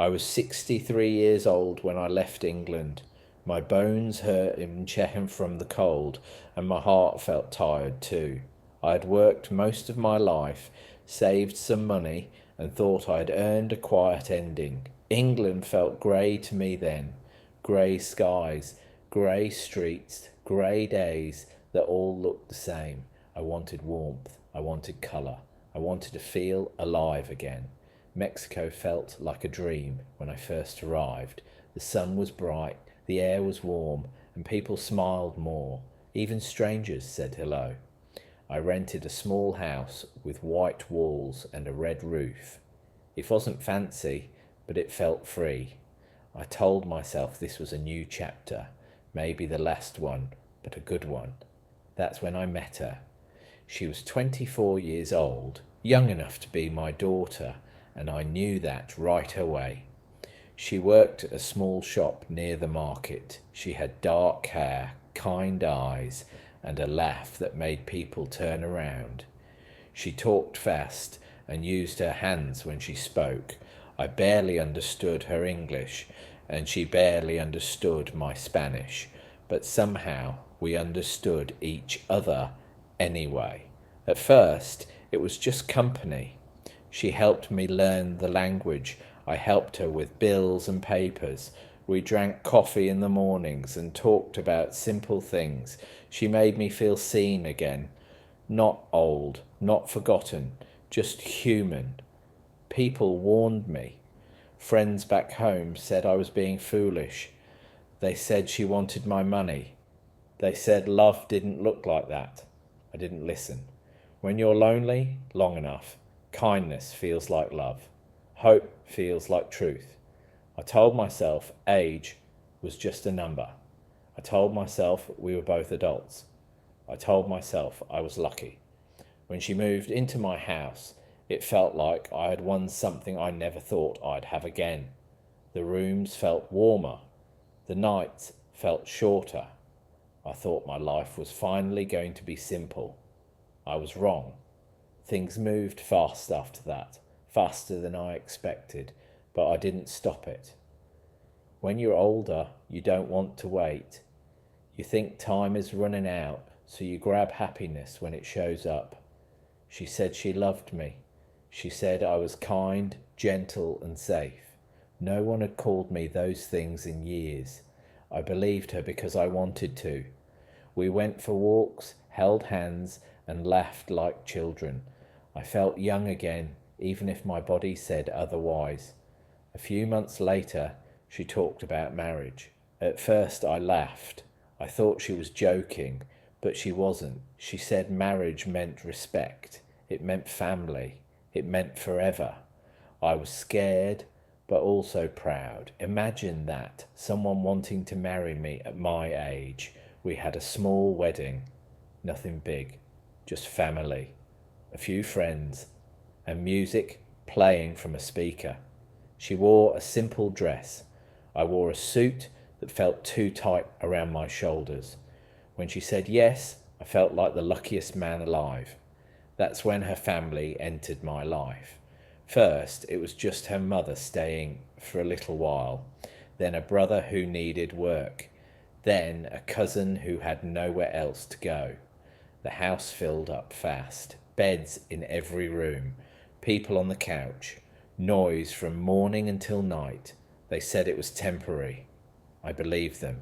I was 63 years old when I left England. My bones hurt in Cheshire from the cold, and my heart felt tired too. I had worked most of my life, saved some money, and thought I'd earned a quiet ending. England felt grey to me then. Grey skies, grey streets, grey days that all looked the same. I wanted warmth. I wanted colour. I wanted to feel alive again. Mexico felt like a dream when I first arrived. The sun was bright, the air was warm, and people smiled more. Even strangers said hello. I rented a small house with white walls and a red roof. It wasn't fancy, but it felt free. I told myself this was a new chapter, maybe the last one, but a good one. That's when I met her. She was 24 years old, young enough to be my daughter, and I knew that right away. She worked at a small shop near the market. She had dark hair, kind eyes, and a laugh that made people turn around. She talked fast and used her hands when she spoke. I barely understood her English, and she barely understood my Spanish, but somehow we understood each other anyway. At first, it was just company. She helped me learn the language. I helped her with bills and papers. We drank coffee in the mornings and talked about simple things. She made me feel seen again. Not old, not forgotten, just human. People warned me. Friends back home said I was being foolish. They said she wanted my money. They said love didn't look like that. I didn't listen. When you're lonely long enough, kindness feels like love. Hope feels like truth. I told myself age was just a number. I told myself we were both adults. I told myself I was lucky. When she moved into my house, it felt like I had won something I never thought I'd have again. The rooms felt warmer. The nights felt shorter. I thought my life was finally going to be simple. I was wrong. Things moved fast after that, faster than I expected, but I didn't stop it. When you're older, you don't want to wait. You think time is running out, so you grab happiness when it shows up. She said she loved me. She said I was kind, gentle, and safe. No one had called me those things in years. I believed her because I wanted to. We went for walks, held hands, and laughed like children. I felt young again, even if my body said otherwise. A few months later, she talked about marriage. At first I laughed. I thought she was joking, but she wasn't. She said marriage meant respect. It meant family. It meant forever. I was scared, but also proud. Imagine that, someone wanting to marry me at my age. We had a small wedding, nothing big, just family, a few friends, and music playing from a speaker. She wore a simple dress. I wore a suit that felt too tight around my shoulders. When she said yes, I felt like the luckiest man alive. That's when her family entered my life. First, it was just her mother staying for a little while, then a brother who needed work, then a cousin who had nowhere else to go. The house filled up fast, beds in every room, people on the couch, noise from morning until night. They said it was temporary. I believed them.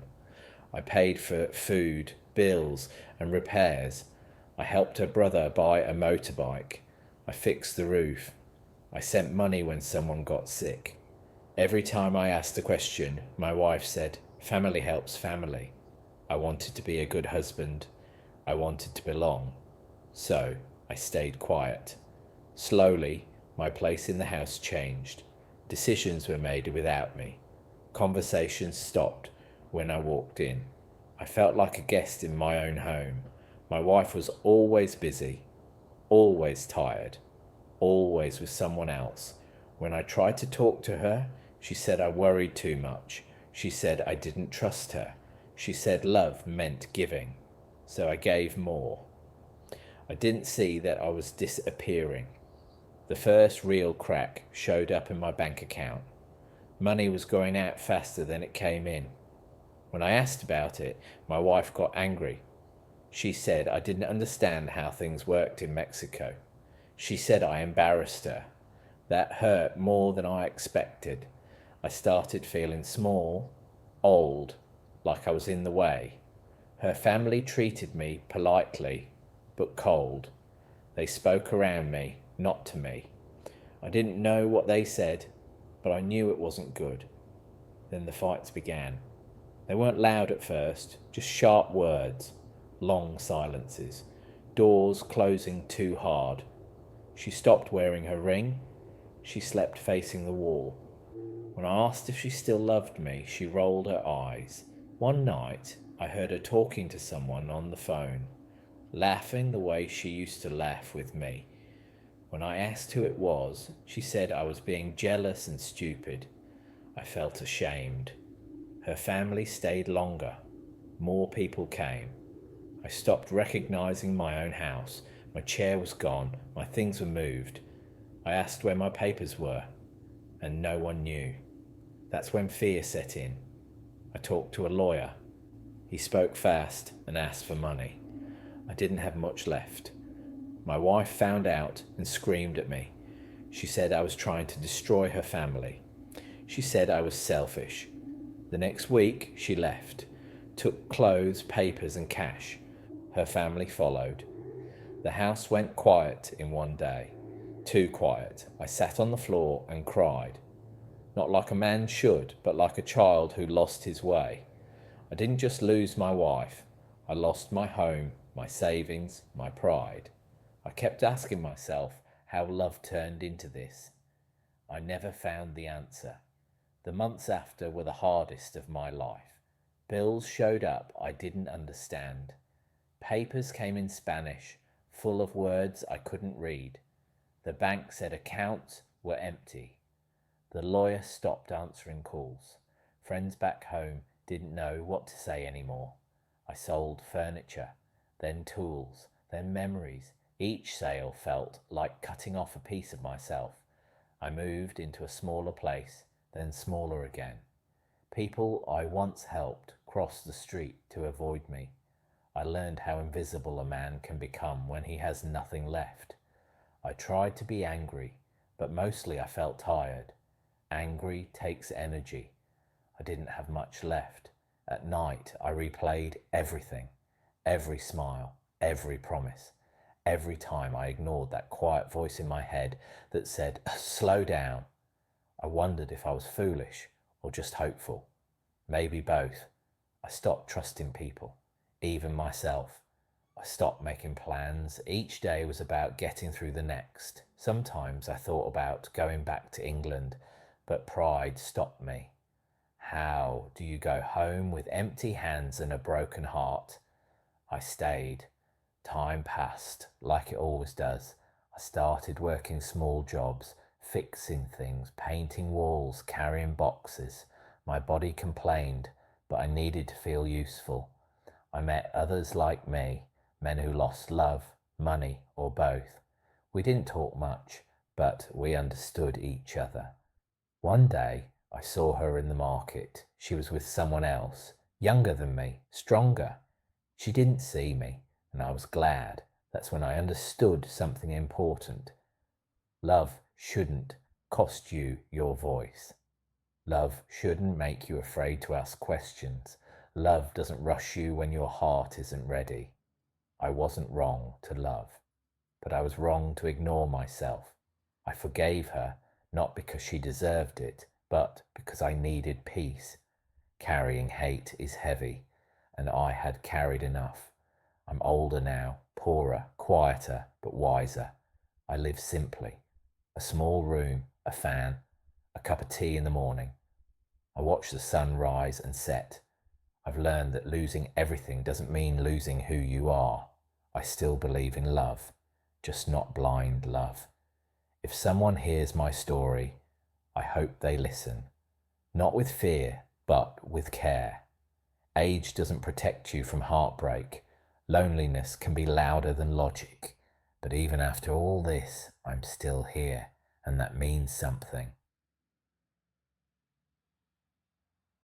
I paid for food, bills, and repairs. I helped her brother buy a motorbike. I fixed the roof. I sent money when someone got sick. Every time I asked a question, my wife said, "Family helps family." I wanted to be a good husband. I wanted to belong. So I stayed quiet. Slowly, my place in the house changed. Decisions were made without me. Conversations stopped when I walked in. I felt like a guest in my own home. My wife was always busy, always tired, always with someone else. When I tried to talk to her, she said I worried too much. She said I didn't trust her. She said love meant giving, so I gave more. I didn't see that I was disappearing. The first real crack showed up in my bank account. Money was going out faster than it came in. When I asked about it, my wife got angry. She said I didn't understand how things worked in Mexico. She said I embarrassed her. That hurt more than I expected. I started feeling small, old, like I was in the way. Her family treated me politely, but cold. They spoke around me, not to me. I didn't know what they said, but I knew it wasn't good. Then the fights began. They weren't loud at first, just sharp words, long silences, doors closing too hard. She stopped wearing her ring. She slept facing the wall. When I asked if she still loved me, she rolled her eyes. One night, I heard her talking to someone on the phone, laughing the way she used to laugh with me. When I asked who it was, she said I was being jealous and stupid. I felt ashamed. Her family stayed longer. More people came. I stopped recognizing my own house. My chair was gone. My things were moved. I asked where my papers were, and no one knew. That's when fear set in. I talked to a lawyer. He spoke fast and asked for money. I didn't have much left. My wife found out and screamed at me. She said I was trying to destroy her family. She said I was selfish. The next week, she left, took clothes, papers, and cash. Her family followed. The house went quiet in one day. Too quiet. I sat on the floor and cried. Not like a man should, but like a child who lost his way. I didn't just lose my wife. I lost my home, my savings, my pride. I kept asking myself how love turned into this. I never found the answer. The months after were the hardest of my life. Bills showed up I didn't understand. Papers came in Spanish, full of words I couldn't read. The bank said accounts were empty. The lawyer stopped answering calls. Friends back home didn't know what to say anymore. I sold furniture, then tools, then memories. Each sale felt like cutting off a piece of myself. I moved into a smaller place, then smaller again. People I once helped crossed the street to avoid me. I learned how invisible a man can become when he has nothing left. I tried to be angry, but mostly I felt tired. Angry takes energy. I didn't have much left. At night, I replayed everything, every smile, every promise. Every time I ignored that quiet voice in my head that said, slow down. I wondered if I was foolish or just hopeful. Maybe both. I stopped trusting people, even myself. I stopped making plans. Each day was about getting through the next. Sometimes I thought about going back to England, but pride stopped me. How do you go home with empty hands and a broken heart? I stayed. Time passed, like it always does. I started working small jobs, fixing things, painting walls, carrying boxes. My body complained, but I needed to feel useful. I met others like me, men who lost love, money, or both. We didn't talk much, but we understood each other. One day, I saw her in the market. She was with someone else, younger than me, stronger. She didn't see me, and I was glad. That's when I understood something important. Love shouldn't cost you your voice. Love shouldn't make you afraid to ask questions. Love doesn't rush you when your heart isn't ready. I wasn't wrong to love, but I was wrong to ignore myself. I forgave her, not because she deserved it, but because I needed peace. Carrying hate is heavy, and I had carried enough. I'm older now, poorer, quieter, but wiser. I live simply. A small room, a fan, a cup of tea in the morning. I watch the sun rise and set. I've learned that losing everything doesn't mean losing who you are. I still believe in love, just not blind love. If someone hears my story, I hope they listen. Not with fear, but with care. Age doesn't protect you from heartbreak. Loneliness can be louder than logic. But even after all this, I'm still here, and that means something.